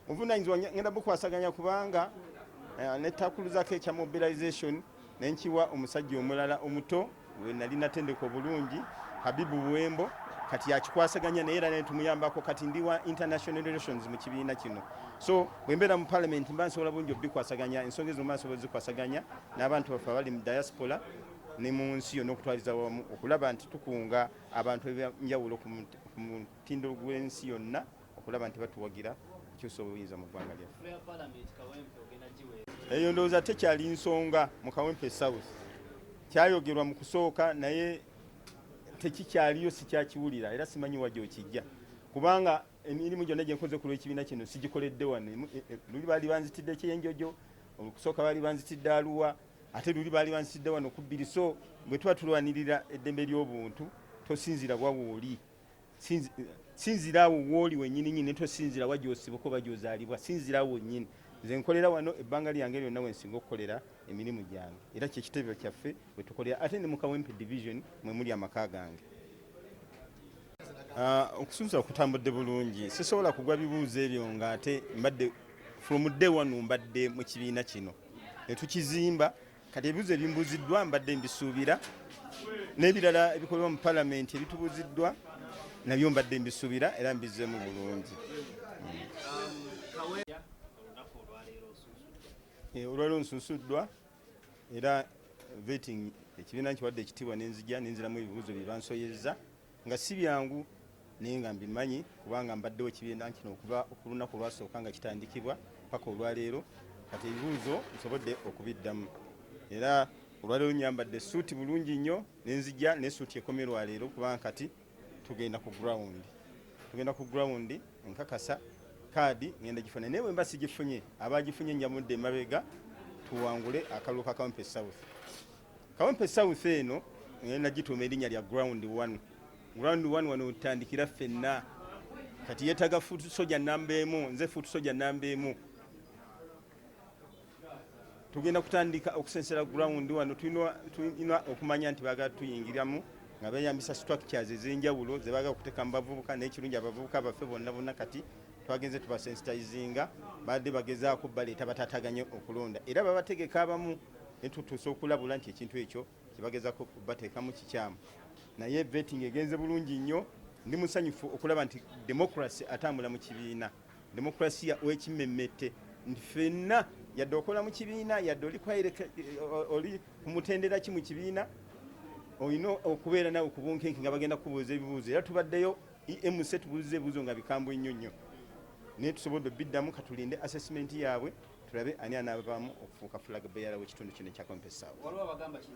Obuvunaanyizibwa ngenda bukwasaganya kubanga netakuluzaako ekya mobilization nenkiwa omusajja omulala omuto we nali natendeka obulungi Habibu Buwembo kati yakikwasaganya naye era netumuyambako kati ndiwa international relations mu kibiina kino. So bwembeera mu parliament mba nsobola bulungi obikwasaganya ensonga ezo mba nsobola zikwasaganya n'abantu baffe abali mu diaspora ne mu nsi yonna okutwaliza wamu okulaba nti tukunga abantu ebyenjawulo ku mutindo gw'ensi yonna okulaba nti batuwagira kyusa obuyinza mu ggwanga lyaffe. Eyo ndowooza tekyali nsonga mu Kawempe South. Kyayogerwa mu kusooka naye tekikyaliyo sikyakiwulira era simanyi wa gy'okijja kubanga emirimu gyonna gye nkoze ku lw'ekibiina kino sigikoledde wano. Luli baali banzitidde Ekyenjojo, okusooka baali banzitidde Arua, ate luli baali banzitidde wano ku bbiri. So bwe tuba tulwanirira eddembe ly'obuntu tosinzira wawooli, sinziraawo wooli wennyini nyini, tosinzira wa gy'osibuka oba gy'ozaalibwa, sinziraawo nnyini. Nze nkolera wano ebbanga lyange lyonna we nsinga okukolera emirimu gyange era kyekitebyo kyaffe bwe tukolera ate ne mu Kawempe division mwe muli amaka gange. Okusuuza okutambudde bulungi, sisobola kugwa bibuuzo ebyo nga ate mbadde from day one mbadde mu kibiina kino ne tukizimba. Kati ebibuuzo ebimbuuziddwa mbadde mbisuubira n'ebirala ebikolebwa mu parliament ebitubuuziddwa nabyo mbadde mbisuubira era mbizzeemu bulungi. Olwaleero nsunsuddwa era vetting ekibiina nkiwadde ekitiibwa nenziramu ebibuuzo bye bansoyezza nga si byangu naye nga mbimanyi kubanga mbaddewo ekibiina kino okuva ku lunaku olwasooka nga kitandikibwa paka olwaleero. Kati ebibuuzo nsobodde okubiddamu era olwaleero nyambadde suuti bulungi nnyo nenzija ne suuti ekomerwa leero kubanga kati tugenda ku ground nkakasa kaadi ngenda gifuna naye bwemba sigifunye abagifunye njamudde emabega tuwangule akalulu ka Kawempe South. Kawempe South eno ngenda gituuma erinnya lya ground 1. Ground 1 wano tutandikira ffenna kati yeetaga fuutu soja namba emu, nze fuutu soja namba emu. Tugenda kutandika okusensera ground wano tulina okumanya nti baagala tuyingiramu nga beeyambisa structures ez'enjawulo ze baagala okuteeka mu bavubuka n'ekirungi abavubuka baffe bonna kati twagenze tubasensitizinga badde bagezaako baleeta batataganye okulonda era babategeka abamu netutuusa okulabula nti ekintu ekyo kyebagezaako bateekamu kikyamu naye vetting egenze bulungi nnyo. Ndi musanyufu okulaba nti democracy atambula mu kibiina, demokrasiya w'ekimmemmette nti ffenna yadde okola mu kibiina yadde oli kumutendera ki mu kibiina olina okubeera nawe ku bunkenke nga bagenda kubuuza ebibuuzo era tubaddeyo EMC tubuuza ebibuuzo nga bikambwe nnyo nnyo naye tusobodde biddamu katulinde assessment yaabwe tulabe ani anaavaamu okufuuka flag bearer w'ekitundu kino ekya Kawempe South.